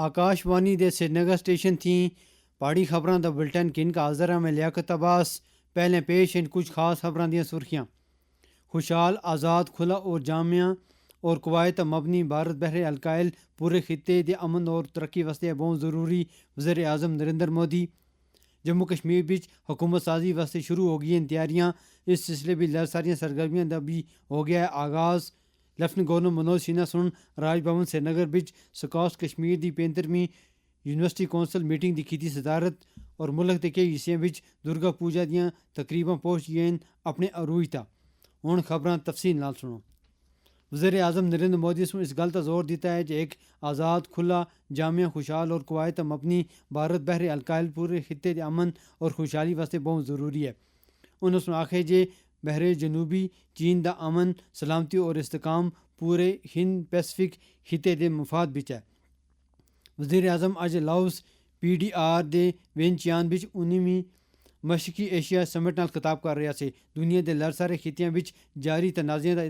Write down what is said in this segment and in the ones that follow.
آکاش وانی دے سری Nagar station تھیں پہاڑی خبراں دا بلٹن کن کا حاضر ہے میں لیاقت عباس. پہلے پیش ان کچھ خاص خبراں دیاں سرخیاں. خوشحال آزاد کھلا اور جامعہ اور قواعد مبنی بھارت بحر الکاہل پورے خطے دے امن اور ترقی واسطے بہت ضروری. وزیر اعظم نریندر مودی. جموں کشمیر بچ حکومت سازی واسطے شروع ہو گئی ہیں تیاریاں. اس سلسلے بھی ساریاں سرگرمیاں دا بھی ہو گیا ہے آغاز. لیفٹنٹ گورنر منوج سنہا سن راج بھون سری نگر بچ سکاس کشمیر دی 35ویں یونیورسٹی کونسل میٹنگ دی کیتی صدارت. اور ملک دے کئی حصے بچ درگا پوجا دیاں تقریباں پہنچ گئے اپنے عروج تا. ہن خبراں تفصیل نال سنو. وزیر اعظم نریندر مودی نے اس گل کا زور دیتا ہے کہ ایک آزاد کھلا جامعہ خوشحال اور قواعد مبنی بھارت بحر الکاہل پورے خطے کے امن اور خوشحالی واسطے بہت ضروری ہے. انہوں نے آخیا کہ بحر جنوبی چین دا امن سلامتی اور استحکام پورے ہند پیسفک خطے دے مفاد بچ ہے. وزیر اعظم اج لاؤس PDR دے وینچیان بچ 19ویں مشرقی ایشیا سمٹ نال خطاب کر رہا سے. دنیا دے لڑسارے خطیاں بچ جاری تنازعے دا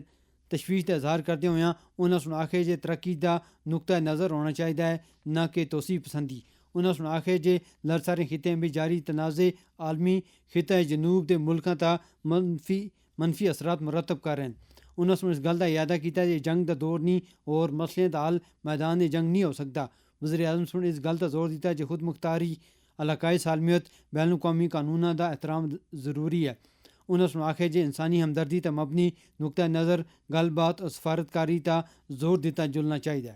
تشویش کا اظہار کرتے ہوئے انہوں نے آخیا کہ ترقی دا نقطہ نظر ہونا چاہیے نہ کہ توسیع پسندی. انہوں نے آخیا کہ لڑسارے خطے بچ جاری تنازع عالمی خطہ جنوب دے ملکاں تا منفی اثرات مرتب کر رہے ہیں. انہوں نے اس گل کا اعادہ کیا کہ جنگ دا دور نہیں اور مسئلے دا حل میدان جنگ نہیں ہو سکتا. وزیر اعظم نے اس گل کا زور دیتا ہے کہ خود مختاری علاقائی سالمیت بین الاقوامی قانونوں دا احترام ضروری ہے. انہوں نے آخیا کہ انسانی ہمدردی تا مبنی نقطہ نظر گل بات اور سفارتکاری تا زور دیتا جلنا چاہیے.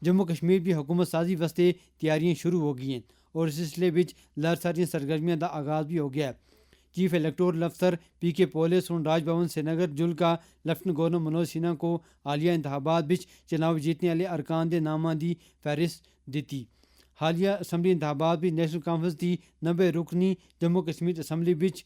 جموں کشمیر بھی حکومت سازی واسطے تیاریاں شروع ہو گئی ہیں اور اس سلسلے بچ ساریاں سرگرمیاں دا آغاز بھی ہو گیا ہے. چیف الیکٹورل افسر PK پولے سن راج بھون سری نگر جل کا لیفٹنٹ گورنر منوج سنہا کو حالیہ انتخابات بچ چناؤ جیتنے والے ارکان دے ناماں دی فہرست دیتی. حالیہ اسمبلی انتخابات بھی نیشنل کانفرنس دی 90 رکنی جموں کشمیر اسمبلی بچ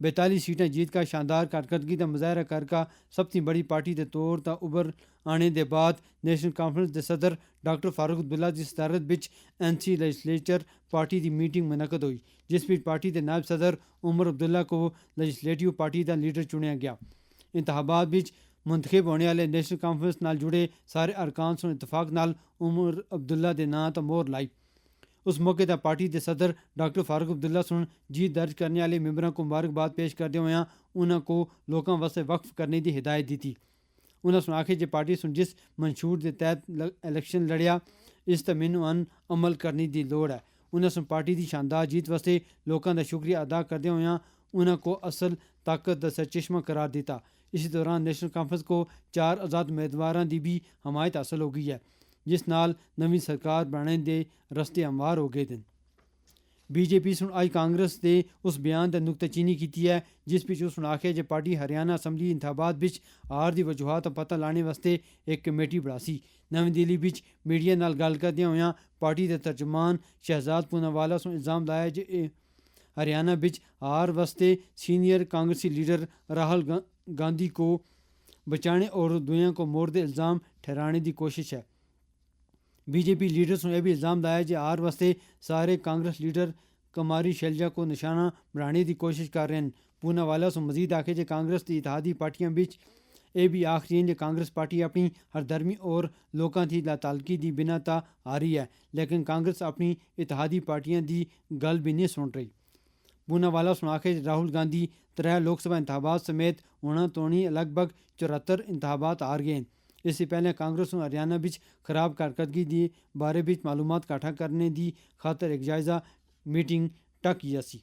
42 سیٹیں جیت کا شاندار کارکردگی کا مظاہرہ کر کا سب سے بڑی پارٹی کے طور تا ابھر آنے دے بعد نیشنل کانفرنس دے صدر ڈاکٹر فاروق عبداللہ کی صدارت بچ NC لیجسلیچر پارٹی دی میٹنگ منعقد ہوئی جس بچ پارٹی کے نائب صدر عمر عبداللہ کو لیجسلیٹو پارٹی کا لیڈر چنیا گیا. انتخابات بچ منتخب ہونے والے نیشنل کانفرنس نال جڑے سارے ارکان سن اتفاق نال عمر عبداللہ دے نام تا مہر لائی. اس موقع تے پارٹی کے صدر ڈاکٹر فاروق عبداللہ سن جیت درج کرنے والے ممبروں کو مبارکباد پیش کرتے ہوئے انہوں کو لوگوں واسطے وقف کرنے کی ہدایت دی. انہوں نے آخیا کہ پارٹی سن جس منشور کے تحت الیکشن لڑیا اس تے مینوں عمل کرنے کی لوڑ ہے. انہوں نے پارٹی کی شاندار جیت واسطے لوگوں کا شکریہ ادا کرتے ہوئے انہوں کو اصل طاقت کا سرچشمہ قرار دیتا. اسی دوران نیشنل کانفرنس کو 4 آزاد امیدواراں دی بھی حمایت حاصل ہو گئی ہے جس نال نویں سرکار بنانے دے رستے ہموار ہو گئے دن. BJP سن آج کانگریس دے اس بیان تے نکتہ چینی کیتی ہے جس بچ اس نے آخیا کہ پارٹی ہریانہ اسمبلی انتخابات بچ ہار دی وجوہات کا پتہ لانے واسطے ایک کمیٹی بڑھاسی. نویں دلی بچ میڈیا نال گل کردے ہوئے پارٹی دے ترجمان شہزاد پوناوالا سن الزام لایا کہ ہریانہ بچ ہار واسطے سینئر کانگریسی لیڈر راہل گاندھی کو بچانے اور دویاں کو مورد الزام ٹھہرانے دی کوشش ہے. BJP لیڈرز نے یہ بھی الزام لایا کہ ہار واسطے سارے کانگریس لیڈر کماری شیلجا کو نشانہ بنانے کی کوشش کر رہے ہیں. پوناوالا سے مزید آخے کہ کانگریس کی اتحادی پارٹیاں بچ یہ بھی آخری ہیں کہ کانگریس پارٹی اپنی ہردرمی اور لوکاں کی لا تعلقی دی بنا تا آ رہی ہے لیکن کانگریس اپنی اتحادی پارٹیاں دی گل بھی نہیں سن رہی. پوناوالا نے آخیا کہ راہل گاندھی 3 لوک سبھا انتخابات سمیت ہونا تونی لگ بھگ 74 انتخابات ہار گئے ہیں. اس سے پہلے کانگریس نے ہریانہ بچ خراب کارکردگی دی بارے بچ معلومات اکٹھا کرنے دی خاطر ایک جائزہ میٹنگ ٹک گیا سی.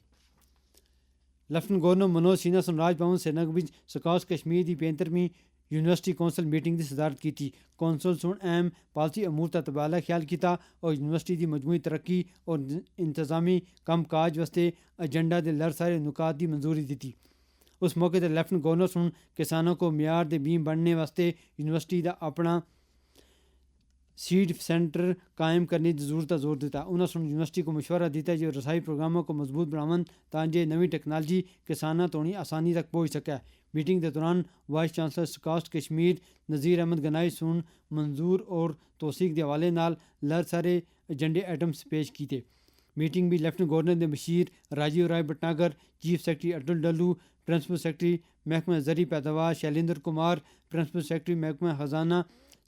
لیفٹنٹ گورنر منوج سنہا نے راج بھون سری نگر بچ سکاس کشمیر دی 35ویں یونیورسٹی کونسل میٹنگ کی صدارت کی تھی. کونسل سن اہم پالیسی امور کا تبادلہ خیال کیتا اور یونیورسٹی دی مجموعی ترقی اور انتظامی کم کاج واسطے ایجنڈا دے لڑ سارے نکات دی منظوری دیتی. اس موقع تے لیفٹنٹ گورنر سن کسانوں کو معیار دے بیم بننے واسطے یونیورسٹی دا اپنا سیڈ سینٹر قائم کرنے کی ضرورت کا زور دیتا. انہوں نے یونیورسٹی کو مشورہ دیتا کہ رسائی پروگراموں کو مضبوط بناون تاکہ نوی ٹیکنالوجی کسانوں تونی آسانی تک پہنچ سکے. میٹنگ کے دوران وائس چانسلر سکاسٹ کشمیر نذیر احمد گنائی سن منظور اور توثیق کے حوالے نال لڑ سارے ایجنڈے آئٹمس پیش کیتے. میٹنگ بھی لیفٹنٹ گورنر نے Bashir Rajiv Rai Bhatnagar chief secretary Atal Dulloo principal secretary محکمہ زرعی پیداوار شیلیندر کمار پرنسپل سیکرٹری محکمہ خزانہ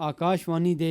ਆਕਾਸ਼ਵਾਣੀ ਦੇ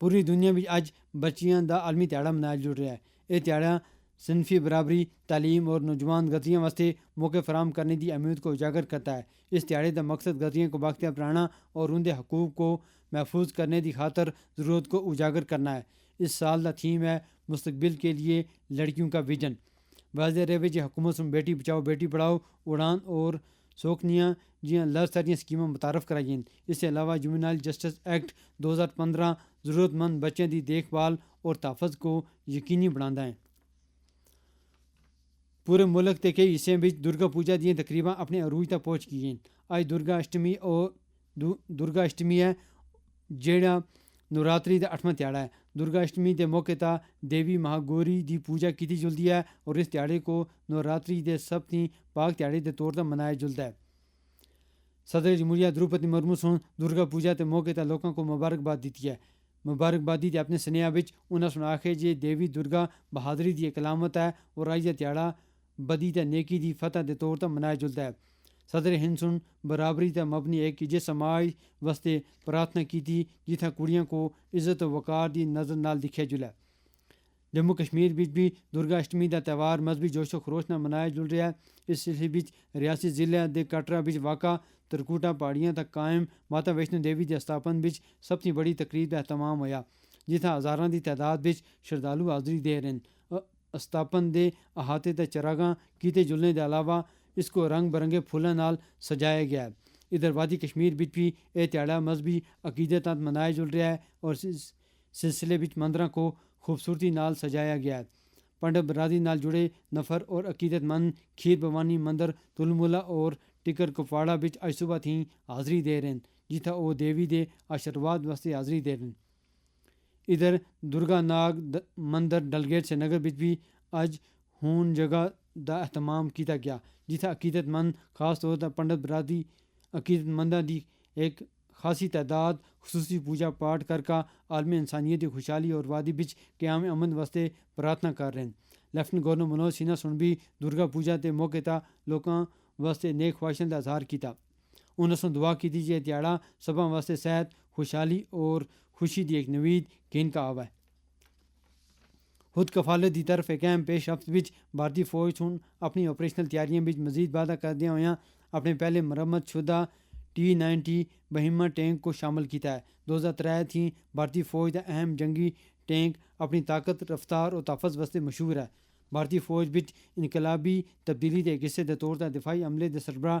ਪੂਰੀ ਦੁਨੀਆ ਵਿੱਚ ਅੱਜ ਬੱਚਿਆਂ ਦਾ ਆਲਮੀ ਦਿਹਾੜਾ ਮਨਾਇਆ ਜਾ ਰਿਹਾ ਹੈ। ਇਹ ਦਿਹਾੜਾ صنفی برابری، تعلیم اور نوجوان غزیاں واسطے موقع فراہم کرنے کی اہمیت کو اجاگر کرتا ہے۔ اس دیہڑے کا مقصد غزیاں کو بااختیار بنانا اور ان کے حقوق کو محفوظ کرنے کی خاطر ضرورت کو اجاگر کرنا ہے۔ اس سال کا تھیم ہے مستقبل کے لیے لڑکیوں کا ویژن۔ واضح رہے جی حکومت سے بیٹی بچاؤ بیٹی پڑھاؤ اڑان اور سوکھنیاں جیاں لر ساریاں اسکیمیں متعارف کرائی ہیں۔ اس کے علاوہ جوینائل جسٹس ایکٹ 2015 ضرورت مند بچوں کی دیکھ بھال اور تحفظ کو یقینی بناتا ہے۔ پورے ملک کے کئی حصے میں درگا پوجا دیا تقریباً اپنے عروج تک پہنچ گئی ہیں۔ آج درگا اشٹمی ہے جیڑا نوراتری کا 8واں تہاڑا ہے۔ درگا اشٹمی کے موقع تا دیوی مہاگوری کی پوجا کی جلتی ہے اور اس تہاڑے کو نوراتری کے سب تھی پاک تہاڑے کے طور پر منایا جلتا ہے۔ صدر جمہوریہ دروپدی مرمو سن درگا پوجا کے موقع تا لوگوں کو مبارکباد دیتی ہے۔ مبارکبادی تے اپنے سنیا انہوں نے آخے جی دیوی درگا بہادری کی ایک علامت ہے اور آج یہ تہاڑا بدی تے نیکی دی فتح کے طور پر منایا جلتا ہے۔ صدر ہند سن برابری تے مبنی ایک جے سماج واسطے پرارتھنا کی تھی جتھا کڑیاں کو عزت و وقار دی نظر نال دکھیا جلا ہے۔ جموں کشمیر بھی درگا اشٹمی کا تہوار مذہبی جوش و خروش نال منایا جل رہا ہے۔ اس سلسلے ریاسی ضلع کے کٹرا واقع ترکوٹا پہاڑیاں تک قائم ماتا ویشنو دیوی کے استاپن سب سے بڑی تقریب کا اہتمام ہوا جتھا ہزاراں کی تعداد شردالو حاضری دے رہے ہیں۔ استاپن دے احاطے تے چراغاں کیتے جلنے کے علاوہ اس کو رنگ برنگے پھولوں نال سجایا گیا ہے۔ ادھر وادی کشمیر بھی یہ تہاڑا مذہبی عقیدت منایا جل رہا ہے اور اس سلسلے مندراں کو خوبصورتی نال سجایا گیا ہے۔ پنڈت برادری نال جڑے نفر اور عقیدت مند کھیر بھوانی مندر تلملا اور ٹکر کپواڑا اج صبح تھی حاضری دے رہے ہیں جتھا وہ دیوی دے آشرواد واسطے حاضری دے رہے ہیں۔ ادھر درگا ناگ مندر ڈلگیٹ سے نگر بھی اج ہون جگہ دا اہتمام کیتا گیا جتھا عقیدت مند خاص طور پر پنڈت برادری عقیدت منداں دی ایک خاصی تعداد خصوصی پوجا پاٹ کر کا عالم انسانیت کی خوشحالی اور وادی قیام امن واسطے پرارتھنا کر رہے ہیں۔ لیفٹیننٹ گورنر منوج سنہا سن بھی درگا پوجا کے موقع تا لوگوں واسطے نیک خواہشاں کا اظہار کیتا۔ انہوں نے دعا کی یہ تہاڑا سبھاں واسطے صحت خوشحالی اور خوشی کی ایک نوید گین کا آوا ہے۔ خود کفالت کی طرف ایک اہم پیش رفت بھارتی فوج سن اپنی آپریشنل تیاریاں مزید وعدہ کردیا ہوئے اپنے پہلے مرمت شدہ T-90 بہیما ٹینک کو شامل کیتا ہے۔ 2003 تھی بھارتی فوج کا اہم جنگی ٹینک اپنی طاقت رفتار اور تحفظ واسطے مشہور ہے۔ بھارتی فوج انقلابی تبدیلی کے ایک حصے کے طور پر دفاعی عملے کے سربراہ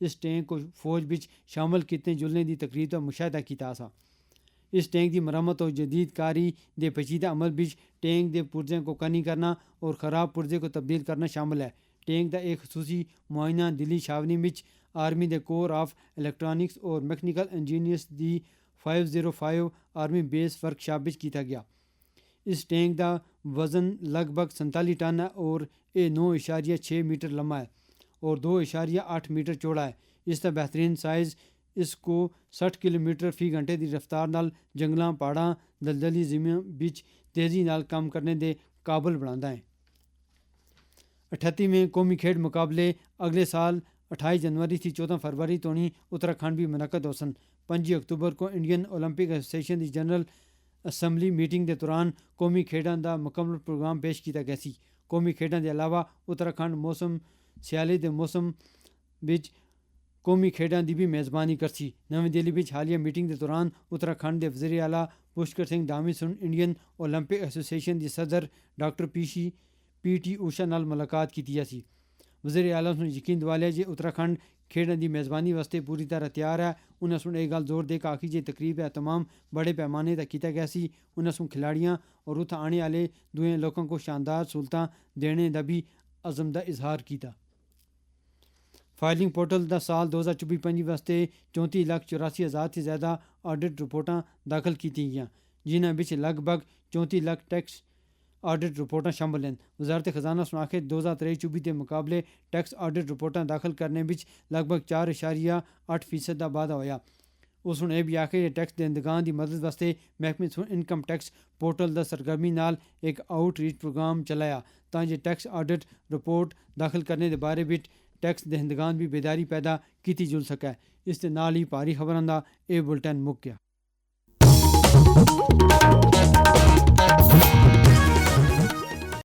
اس ٹینک کو فوج شامل کیتے جلنے کی تقریب کا مشاہدہ کیتا سا۔ اس ٹینک کی مرمت اور جدید کاری کے پیچیدہ عمل ٹینک کے پرزے کو کنی کرنا اور خراب پرزے کو تبدیل کرنا شامل ہے۔ ٹینک کا ایک خصوصی معائنہ دلی چھاونی army the corps of electronics اور mechanical engineers the 505 army base workshop کیتا گیا۔ اس ٹینک کا وزن لگ بھگ 47 ٹن ہے اور یہ 9.6 میٹر لمبا ہے اور 2.8 میٹر چوڑا ہے۔ اس کا بہترین سائز اس کو 60 کلومیٹر فی گھنٹے کی رفتار نال جنگلاں پہاڑاں دلدلی زمین تیزی نال کام کرنے دے قابل بناتا ہے۔ 38ویں قومی کھیڈ مقابلے اگلے سال 28 جنوری تھی 14 فروری تونی اتراکھنڈ بھی منعقد ہو سن۔ 5 اکتوبر کو انڈین اولمپک ایسوسیشن کی جنرل اسمبلی میٹنگ کے دوران قومی کھیڈاں کا مکمل پروگرام پیش کیا گیا سی۔ قومی کھیڈاں کے علاوہ اتراکھنڈ موسم سیالے کے موسم قومی کھیڈاں کی بھی میزبانی کرسی۔ نویں دہلی حالیہ میٹنگ کے دوران اتراکھنڈ کے وزیر اعلیٰ پشکر سنگھ دھامی سن انڈین اولمپک ایسوسیشن کی صدر ڈاکٹر پی ٹی اوشا نال ملاقات کی سی۔ وزیر اعلیٰ نے یقین دوایا جی اتراکھنڈ کھیڈاں کی میزبانی واسطے پوری طرح تیار ہے۔ انہوں نے یہ گل زور دے کے آخی جی تقریب کا اہتمام بڑے پیمانے تک کیا گیا سی۔ انہوں نے کھلاڑیاں اور اتنے آنے والے دوسرے لوگوں کو شاندار سہولتیں دینے کا بھی عزم کا اظہار کیا۔ فائلنگ پورٹل کا سال 2024-25 واسطے 34,84,000 سے زیادہ آڈٹ رپورٹاں داخل کی گئی جنہاں لگ بھگ 34 لاکھ ٹیکس آڈٹ رپورٹاں شامل ہیں۔ وزارت خزانہ نے آخر 2023-24 کے مقابلے ٹیکس آڈٹ رپورٹاں داخل کرنے لگ بھگ 4.8% کا وعدہ ہوا۔ ਉਸ ਨੇ ਇਹ ਵੀ ਆਖਿਆ ਕਿ ਟੈਕਸ ਦੇਂਦਗਾਂ ਦੀ ਮਦਦ ਵਾਸਤੇ ਮਹਿਕਮੇ ਇਨਕਮ ਟੈਕਸ ਪੋਰਟਲ ਦਾ ਸਰਗਰਮੀ ਨਾਲ ਇੱਕ ਆਊਟਰੀਚ ਪ੍ਰੋਗਰਾਮ ਚਲਾਇਆ ਤਾਂ ਜੋ ਟੈਕਸ ਆਡਿਟ ਰਿਪੋਰਟ ਦਾਖਲ ਕਰਨੇ ਦੇ ਬਾਰੇ ਵਿੱਚ ਟੈਕਸ ਦੇਂਦਗਾਂ ਦੀ ਬੇਦਾਰੀ ਪੈਦਾ ਕੀਤੀ ਜਾ ਸਕੇ। ਇਸ ਦੇ ਨਾਲ ਹੀ ਭਾਰੀ ਖਬਰਾਂ ਦਾ ਇਹ ਬੁਲਟਨ ਮੁੱਕ ਗਿਆ।